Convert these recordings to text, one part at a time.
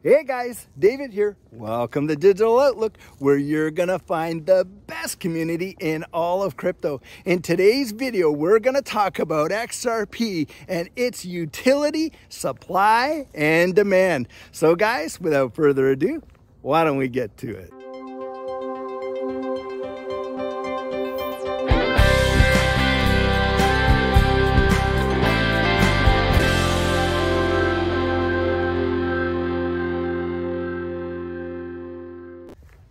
Hey guys, David here. Welcome to Digital Outlook, where you're gonna find the best community in all of crypto. In today's video, we're gonna talk about XRP and its utility, supply, and demand. So guys, without further ado, why don't we get to it?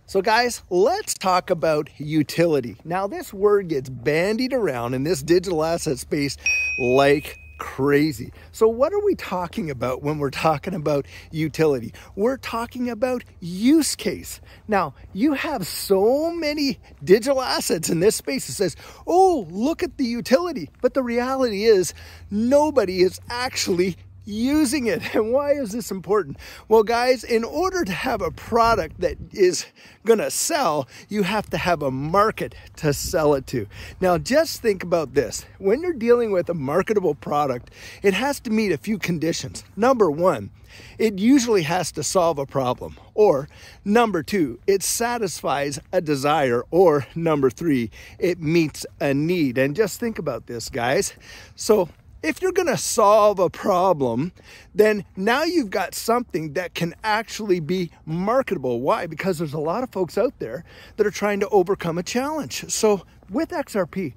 So guys, let's talk about utility. Now this word gets bandied around in this digital asset space like crazy. So what are we talking about when we're talking about utility? We're talking about use case. Now you have so many digital assets in this space that says, oh, look at the utility. But the reality is nobody is actually using it. And why is this important? Well, guys, in order to have a product that is gonna sell, you have to have a market to sell it to. Now, just think about this. When you're dealing with a marketable product, it has to meet a few conditions. Number one, it usually has to solve a problem. Or number two, it satisfies a desire. Or number three, it meets a need. And just think about this, guys. So if you're going to solve a problem, then now you've got something that can actually be marketable. Why? Because there's a lot of folks out there that are trying to overcome a challenge. So with XRP,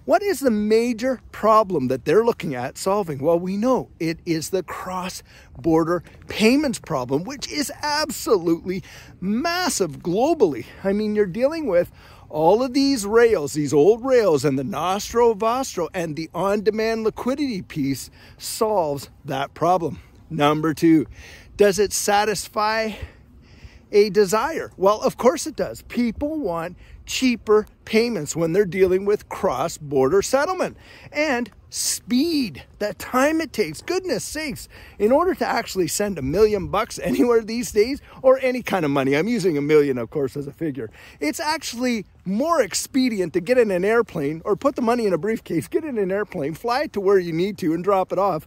what is the major problem that they're looking at solving? Well, we know it is the cross-border payments problem, which is absolutely massive globally. I mean, you're dealing with all of these rails, these old rails, and the Nostro Vostro and the on-demand liquidity piece solves that problem. Number two, does it satisfy a desire? Well, of course it does. People want cheaper payments when they're dealing with cross-border settlement. And speed, the time it takes, goodness sakes, in order to actually send $1 million anywhere these days, or any kind of money, I'm using $1 million, of course, as a figure, it's actually more expedient to get in an airplane or put the money in a briefcase, get in an airplane, fly it to where you need to and drop it off,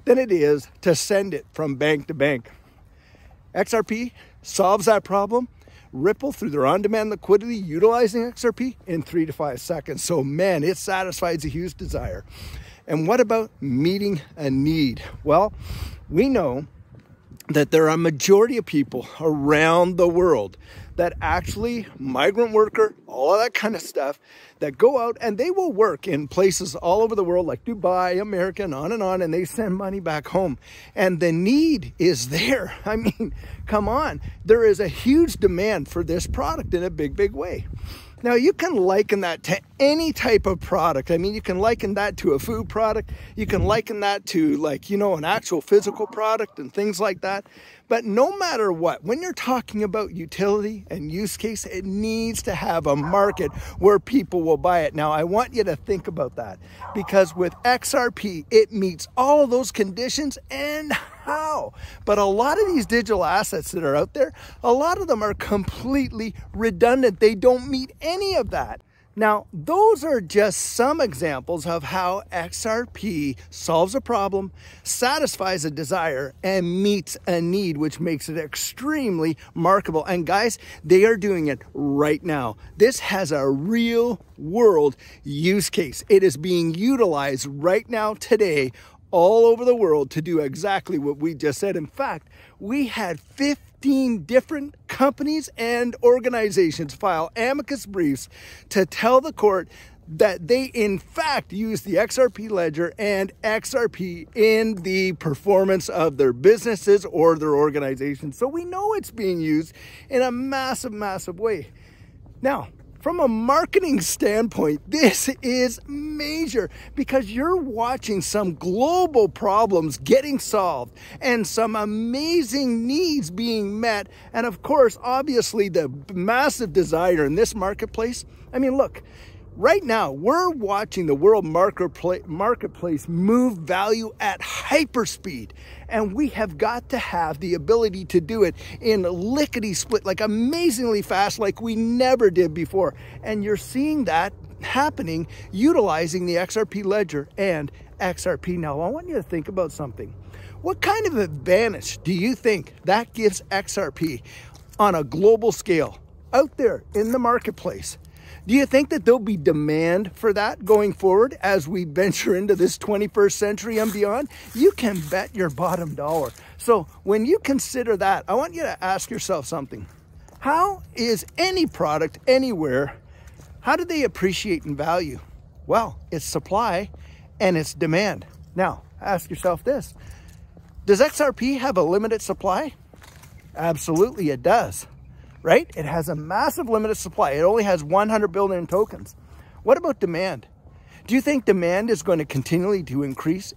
than it is to send it from bank to bank. XRP solves that problem. Ripple, through their on-demand liquidity, utilizing XRP in 3 to 5 seconds. So man, it satisfies a huge desire. And what about meeting a need? Well, we know that there are a majority of people around the world that actually, migrant worker, all of that kind of stuff, that go out and they will work in places all over the world like Dubai, America, and on, and they send money back home. And the need is there. I mean, come on. There is a huge demand for this product in a big, big way. Now, you can liken that to any type of product. I mean, you can liken that to a food product. You can liken that to, like, you know, an actual physical product and things like that. But no matter what, when you're talking about utility and use case, it needs to have a market where people will buy it. Now, I want you to think about that, because with XRP, it meets all of those conditions. And how? But a lot of these digital assets that are out there, a lot of them are completely redundant. They don't meet any of that. Now, those are just some examples of how XRP solves a problem, satisfies a desire, and meets a need, which makes it extremely marketable. And guys, they are doing it right now. This has a real world use case. It is being utilized right now today all over the world to do exactly what we just said. In fact, we had 15 different companies and organizations file amicus briefs to tell the court that they in fact use the XRP ledger and XRP in the performance of their businesses or their organizations. So we know it's being used in a massive, massive way. Now, from a marketing standpoint, this is major, because you're watching some global problems getting solved and some amazing needs being met. And of course, obviously, the massive desire in this marketplace. I mean, look, right now, we're watching the world marketplace move value at hyperspeed. And we have got to have the ability to do it in lickety-split, like amazingly fast, like we never did before. And you're seeing that happening utilizing the XRP ledger and XRP. Now, I want you to think about something. What kind of advantage do you think that gives XRP on a global scale out there in the marketplace? Do you think that there'll be demand for that going forward as we venture into this 21st century and beyond? You can bet your bottom dollar. So when you consider that, I want you to ask yourself something. How is any product anywhere, how do they appreciate in value? Well, it's supply and it's demand. Now, ask yourself this. Does XRP have a limited supply? Absolutely, it does. Right? It has a massive limited supply. It only has 100 billion tokens. What about demand? Do you think demand is going to continually to increase?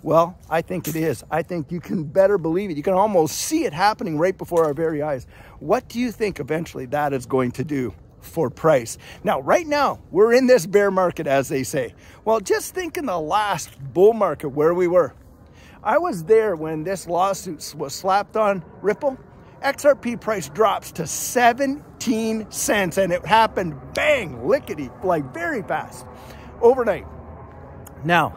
Well, I think it is. I think you can better believe it. You can almost see it happening right before our very eyes. What do you think eventually that is going to do for price? Now, right now, we're in this bear market, as they say. Well, just think in the last bull market where we were. I was there when this lawsuit was slapped on Ripple. XRP price drops to 17 cents, and it happened bang, lickety, like very fast, overnight. Now,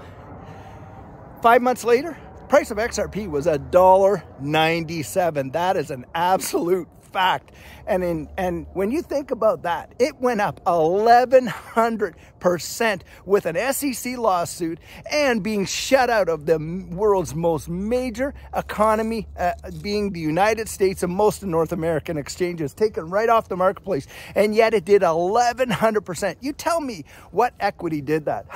5 months later, price of XRP was $1.97. That is an absolute fact. And when you think about that, it went up 1,100% with an SEC lawsuit and being shut out of the world's most major economy, being the United States and most of North American exchanges, taken right off the marketplace. And yet it did 1,100%. You tell me what equity did that.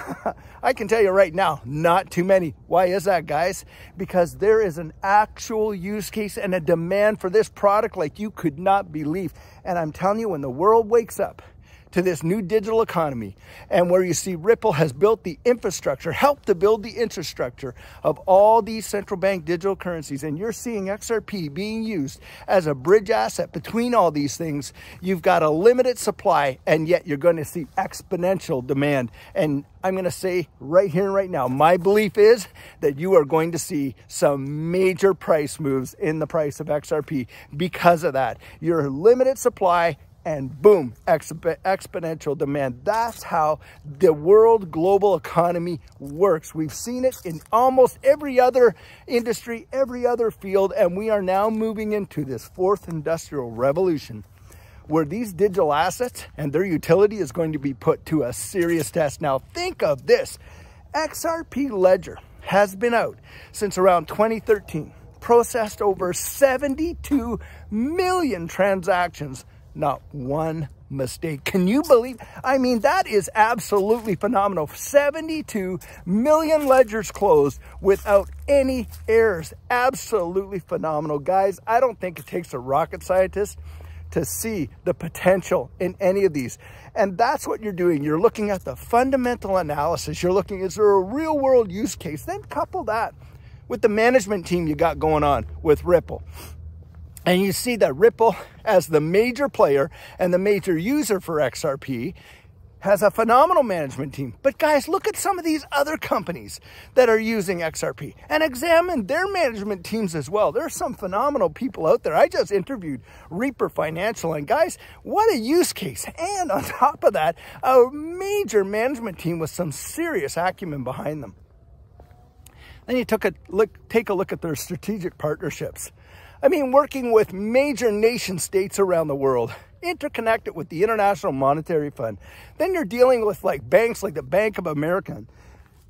I can tell you right now, not too many. Why is that, guys? Because there is an actual use case and a demand for this product like you could not believe. And I'm telling you, when the world wakes up to this new digital economy and where you see Ripple has built the infrastructure, helped to build the infrastructure of all these central bank digital currencies, and you're seeing XRP being used as a bridge asset between all these things, you've got a limited supply, and yet you're going to see exponential demand. And I'm going to say right here and right now, my belief is that you are going to see some major price moves in the price of XRP because of that. Your limited supply and boom, exponential demand. That's how the world global economy works. We've seen it in almost every other industry, every other field, and we are now moving into this fourth industrial revolution where these digital assets and their utility is going to be put to a serious test. Now, think of this. XRP Ledger has been out since around 2013, processed over 72 million transactions. Not one mistake. Can you believe? I mean, that is absolutely phenomenal. 72 million ledgers closed without any errors. Absolutely phenomenal. Guys, I don't think it takes a rocket scientist to see the potential in any of these. And that's what you're doing. You're looking at the fundamental analysis. You're looking, is there a real world use case? Then couple that with the management team you got going on with Ripple. And you see that Ripple, as the major player and the major user for XRP, has a phenomenal management team. But guys, look at some of these other companies that are using XRP and examine their management teams as well. There are some phenomenal people out there. I just interviewed Reaper Financial, and guys, what a use case. And on top of that, a major management team with some serious acumen behind them. Then you take a look at their strategic partnerships. I mean, working with major nation states around the world, interconnected with the International Monetary Fund. Then you're dealing with like banks like the Bank of America,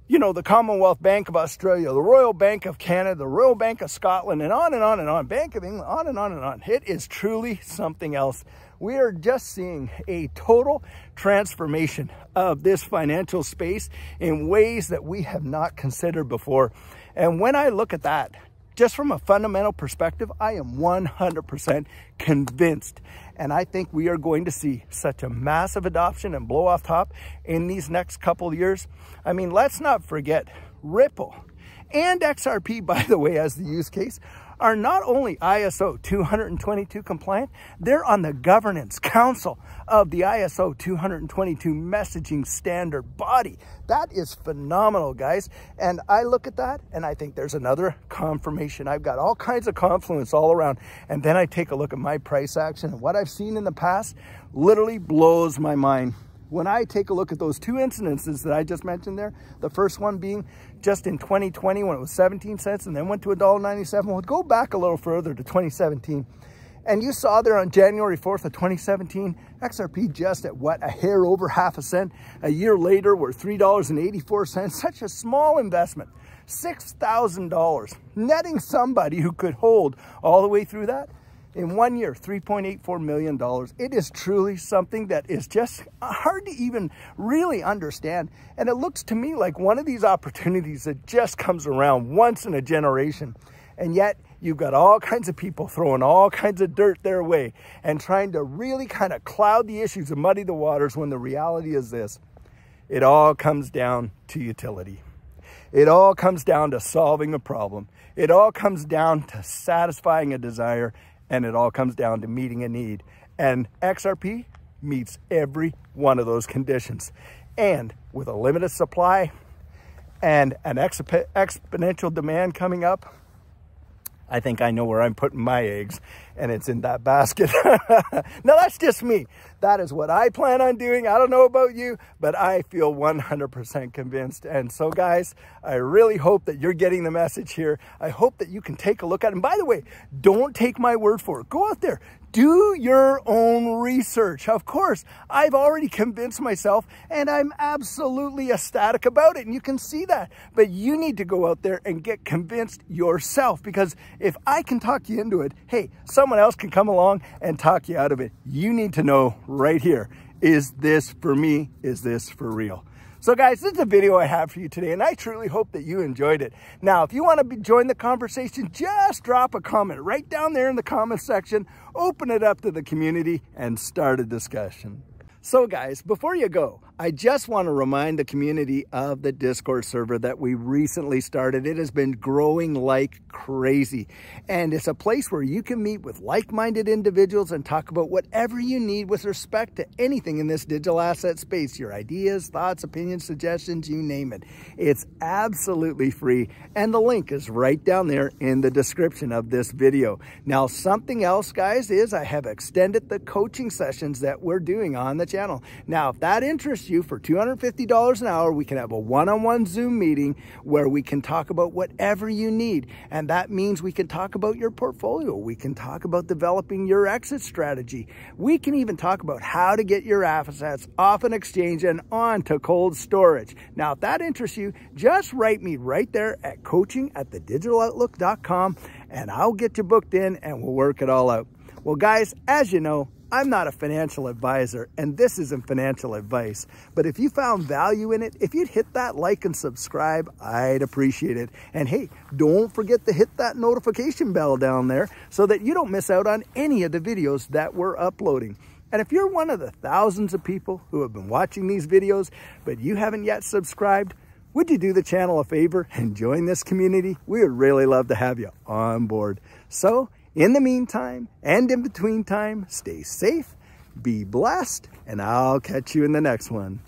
you know, the Commonwealth Bank of Australia, the Royal Bank of Canada, the Royal Bank of Scotland, and on and on and on. Bank of England, on and on and on. It is truly something else. We are just seeing a total transformation of this financial space in ways that we have not considered before. And when I look at that, just from a fundamental perspective, I am 100% convinced. And I think we are going to see such a massive adoption and blow off top in these next couple of years. I mean, let's not forget Ripple and XRP, by the way, as the use case, are not only ISO 222 compliant, they're on the governance council of the ISO 222 messaging standard body. That is phenomenal, guys. And I look at that and I think there's another confirmation. I've got all kinds of confluence all around. And then I take a look at my price action, and what I've seen in the past literally blows my mind. when I take a look at those two incidences that I just mentioned there, the first one being just in 2020 when it was 17 cents and then went to $1.97. We'll go back a little further to 2017. And you saw there on January 4th of 2017, XRP just at what, a hair over half a cent. A year later, we're $3.84. Such a small investment, $6,000, netting somebody who could hold all the way through that. In 1 year, $3.84 million. It is truly something that is just hard to even really understand. And it looks to me like one of these opportunities that just comes around once in a generation. And yet you've got all kinds of people throwing all kinds of dirt their way and trying to really kind of cloud the issues and muddy the waters, when the reality is this: it all comes down to utility. It all comes down to solving a problem. It all comes down to satisfying a desire, and it all comes down to meeting a need. And XRP meets every one of those conditions. And with a limited supply and an exponential demand coming up, I think I know where I'm putting my eggs, and it's in that basket. Now, that's just me. That is what I plan on doing. I don't know about you, but I feel 100% convinced. And so, guys, I really hope that you're getting the message here. I hope that you can take a look at it. And by the way, don't take my word for it. Go out there. Do your own research. Of course, I've already convinced myself, and I'm absolutely ecstatic about it, and you can see that. But you need to go out there and get convinced yourself, because if I can talk you into it, hey, someone else can come along and talk you out of it. You need to know right here, is this for me? Is this for real? So guys, this is a video I have for you today, and I truly hope that you enjoyed it. Now, if you want to join the conversation, just drop a comment right down there in the comment section, open it up to the community, and start a discussion. So guys, before you go, I just want to remind the community of the Discord server that we recently started. It has been growing like crazy, and it's a place where you can meet with like-minded individuals and talk about whatever you need with respect to anything in this digital asset space. Your ideas, thoughts, opinions, suggestions, you name it. It's absolutely free, and the link is right down there in the description of this video. Now, something else, guys, is I have extended the coaching sessions that we're doing on the channel. Now, if that interests you, for $250 an hour, we can have a one-on-one Zoom meeting where we can talk about whatever you need. And that means we can talk about your portfolio. We can talk about developing your exit strategy. We can even talk about how to get your assets off an exchange and onto cold storage. Now, if that interests you, just write me right there at coaching@thedigitaloutlook.com, and I'll get you booked in and we'll work it all out. Well, guys, as you know, I'm not a financial advisor, and this isn't financial advice. But if you found value in it, if you'd hit that like and subscribe, I'd appreciate it. And hey, don't forget to hit that notification bell down there so that you don't miss out on any of the videos that we're uploading. And if you're one of the thousands of people who have been watching these videos, but you haven't yet subscribed, would you do the channel a favor and join this community? We would really love to have you on board. So, in the meantime, and in between time, stay safe, be blessed, and I'll catch you in the next one.